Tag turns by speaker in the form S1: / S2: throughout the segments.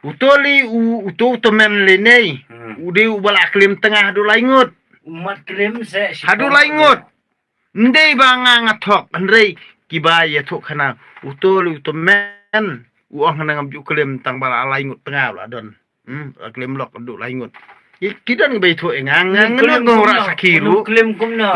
S1: Utoli utu temen lene. Udi ubala klim tengah hadu laingut.
S2: Umat klim se.
S1: Hadu laingut. Ndai banga ngatok andrei kiba ya tok kana utoli utemen uang nang amju klim tang bala laingut tengah la don. Klim lok adu laingut. Kidan bai tok engang nang ora sakiru.
S2: Klim kumno.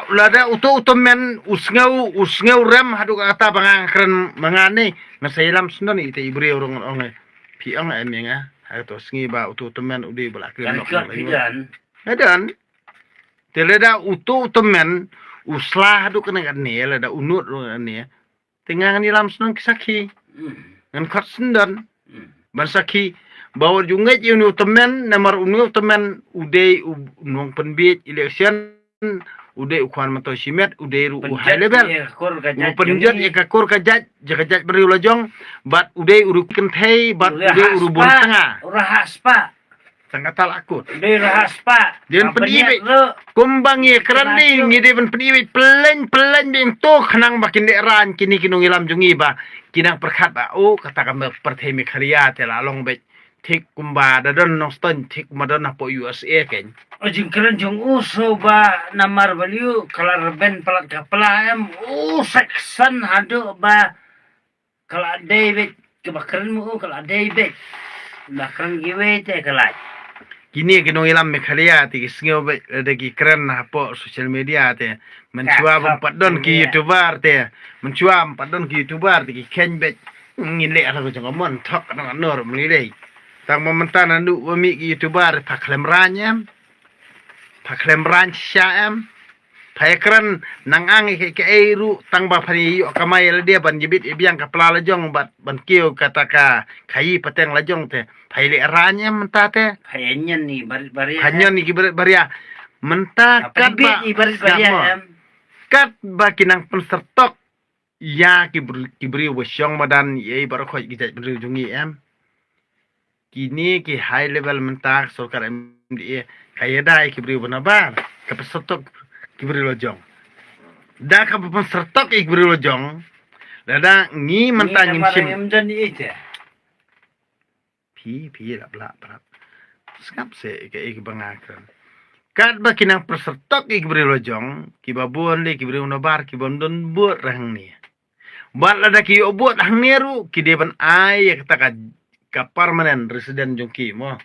S1: Lada utemen usngau rem hadu kata banga keren mangane ngasailam sendon ite ibri urung onge. Piang emenga hato sngi ba utemen udi bala klim lok laingut. Adan teleda utemen uslah hadu kena ne lada unut ne tengah ni lam senang kisaki ngan khat sendan ban saki bawa jungai unu temen nomor unu temen ude unong penbit election ude ukuan mato simet ude ru high level penjat ekakor kajat jakajat beri lojong bat ude uru kenthei bat ude uru bon tengah
S2: rahas pa
S1: sangat talakut
S2: ude rahas pa
S1: dia penibit kumbang ye keran ni ngide ben penibit pelen bing to khnang bakin de ran kini kinung ilam jungi ba kinang perkhat ba katakan perthemi khariya te la long be thik kumba dadon noston thik madon po USA ken
S2: Ojing keren jong uso ba namar baliu kalar ben pelat kapala em section hadu ba kala David kebakaran mu kala David bakran giwe te kalai
S1: kini kinung ilam me khariya ti kisngyo be degi keren po social media te mencua padon ki youtuber te mencua padon ki youtuber ti ken be ngile ala ko jong mon thok nang anor mlidei tang momentan andu wami ki youtuber paklem ranyam paklem ran syam paikran nang ang ke eru tang ba phani yo kamai le dia ban jibit ibiang kapla lajong bat ban kiu kataka khai pateng lajong te phaile ranyam menta te
S2: phayenyan ni bari
S1: hanyon ni baria menta kat ba kat ba kinang pensertok ya kibri wasyong madan ye bar khoi gijat beri jungi em kini ki high level mentak sorkar MDA kaya dai kibri benabar kapesotok kibri lojong da ka pesertok kibri lojong dada ngi mentang sim pi la bla bla skap se ke bangakran kat ba kinang pesertok kibri lojong kibabon le kibri benabar kibondon buat rang ni bat lada ki obot hang neru kideban ay kata ka permanent resident jongki mo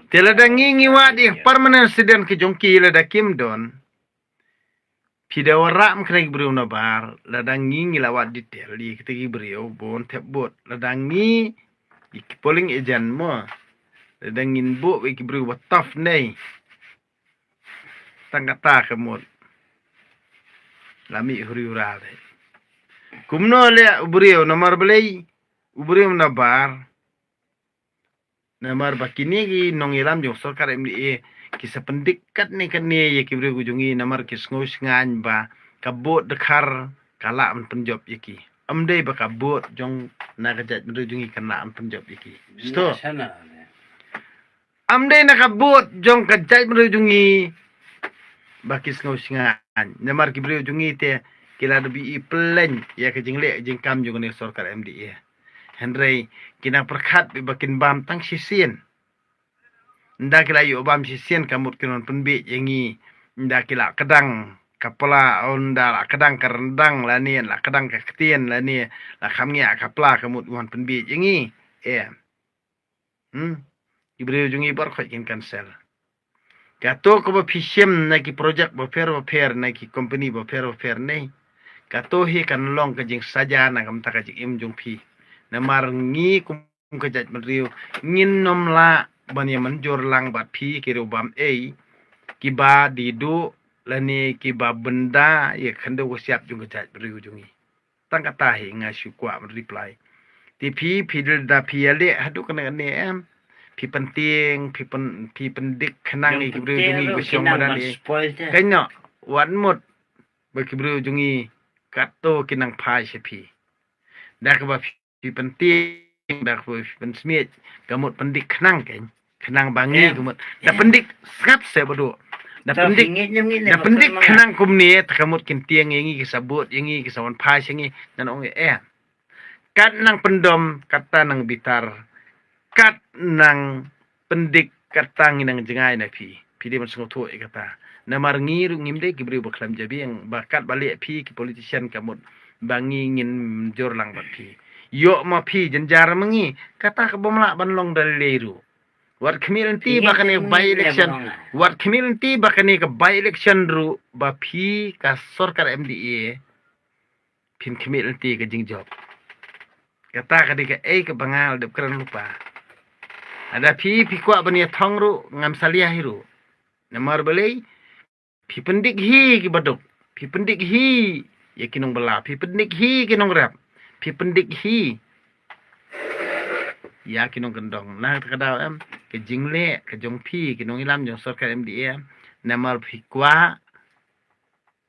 S1: telada ngingi wadi permanent resident ke jongki lada kim don pidawara mkena beriu nabar lada ngingi lawat detail di ketegi beriu bon tebot lada ngi polling agent mo lada ngin bo ki beriu wataf nei tangata kemut lami huriura le kumno le beriu nomor belai ubri nabar namar bakini ki nongilam jong sarkar MDA kisah pendikat ni kan ni ya kibri gujungi namar kisngus ngan ba kabot dekar kala am penjob yaki amdei ba kabot jong nakajat menujungi kena am penjob yaki sto amdei nakabot jong kajat menujungi ba kisngus ngan namar kibri gujungi te kila debi plan ya kejingle jingkam jong ni sarkar MDA Henry kina perkat bakin bam tang sisien. Ndak kila yu bam sisien kamut kinon penbi yengi ndak kila kedang kapala onda la kedang kerendang la ni la kedang ketien la ni la khamnya kapla kamut wan penbi yengi ibri jungi bar khoi kin cancel. Kato ko ba pisiem na ki project ba fair na ki company ba fair nei. Kato hi kan long ka jing saja na kam ta ka jing im jung pi. Namar ngi kum kejat meriu ngin nom la ban ya menjor lang bat pi kiru bam kiba didu lani kiba benda ya khande siap jung kejat meriu jungi tang kata hi nga syukwa reply ti pi pidel da pi ale hadu kana ne em pi penting pi pendik khenang ni kibru jungi gusyong madan ni kanyo wan mot ba kibru jungi kato kinang phai sepi dak ba pi penting dak pi pensmiet gamut pendik khenang ken khenang bangi gamut da pendik skap se bodo da pendik khenang kumni takamut kin tiang yengi kisabut yengi kisawan phai sengi nan ong kat nang pendom kata nang bitar, kat nang pendik kata nginang jengai na pi dia masuk tu kata namar ngiru ngimde kibri baklam jabi yang bakat balik pi ki politician kamut bangi ngin jor lang bat pi yo ma pi jenjar mengi kata ke bomla banlong dari leru wat community bakane by election wat community bakane ke by election ru ba pi ka sarkar MDA pin community ke jingjob kata kadika ke bangal de keren lupa ada pi kuat bani thong ru ngam saliah hiru namar balai pi pendik hi ki baduk pi pendik hi ya kinong bala pi pendik hi kinong rap pi pendik hi ya kinong kendong nah kadau em ke jingle ke jong pi kinong ilam jong sarkar MDA namar pi kwa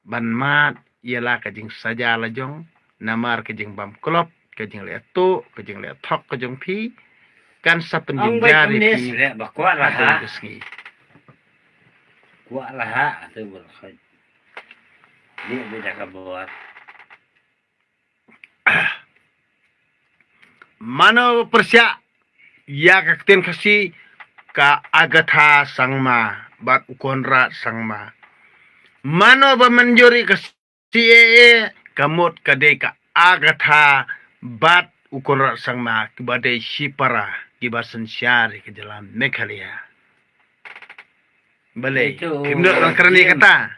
S1: ban mat ialah ke jing saja la jong namar ke jing bam klop ke jing le tu ke jing le thok ke jong pi kan sa penjara pi
S2: bakwa lah ha
S1: kesngi
S2: kuat lah ha tu berkhaj ni beda kabar
S1: mano persya ya kakten kasi ka agatha sangma bat ukonra sangma mano ba manjuri kasi kamut kade ka agatha bat ukonra sangma kibade shipara kibasan syari ke dalam Meghalaya balai himnot bangkarani kata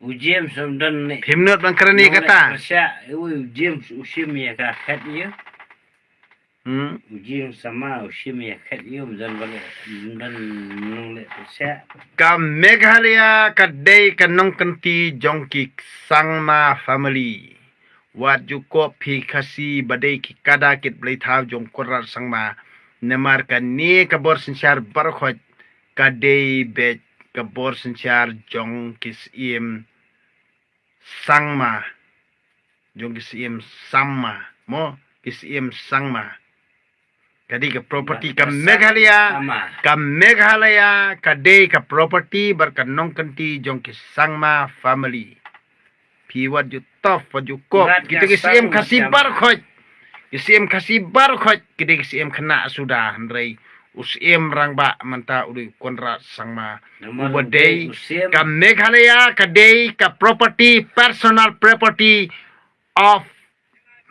S2: ujian samdan ni
S1: himnot bangkarani kata
S2: persya ujian usim ya ka khat ya ujian sama usim ya khat ya dan balik dan nong le persya
S1: ka Meghalaya kadai kanong kanti jongki sangma family wat juko pi kasi badai ki kada kit blai thaw jong korar sangma namar ka ne ka bor sinchar barkhot kadai bet ka bor sinchar jong kis im sangma jong kis im samma mo kis im sangma kadi ka property ka Meghalaya kadai ka property bar ka nong kanti jong kis sangma family piwat ju tof ju kop kita kis im kasi barkhot Isim kasih barkhot kidi isim kena sudah ndrai usim rangba manta udi konra sangma ubadai ka Meghalaya kadai ka property personal property of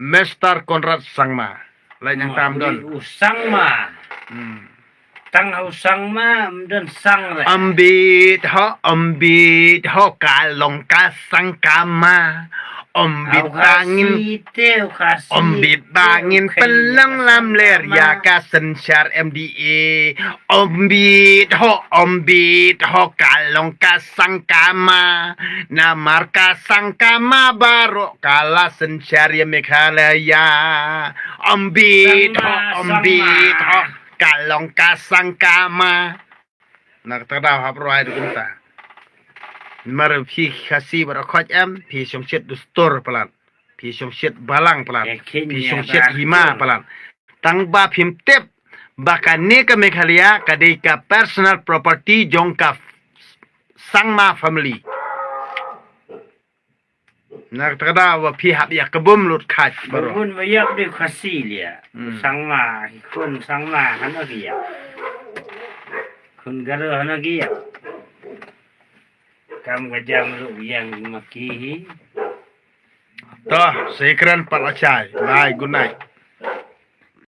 S1: Mr. Conrad Sangma lain yang tam don
S2: sangma tang sangma dan sang
S1: ambit ho kalong ka sangkama Ombit bangin pelang lam ler ya ka sensyar MDA ombit ho kalong ka sangkama namar ka sangkama baru kala sensyar ya Meghalaya ombit ho kalong ka sangkama nak tadaw haproy dukunta mar phi khasi bar khoj am phi somchet dustor palan phi somchet balang palan phi somchet hima palan tang ba phim tep bakane ka Meghalaya kadai ka personal property jongka sangma family nak tada wa phi hab ya kebum lut khaj baro
S2: pun mayak di khasi lia sangma kun sangma hanagia kun garo hanagia kam gajang lu yang makihi
S1: toh sekran palachai bye good night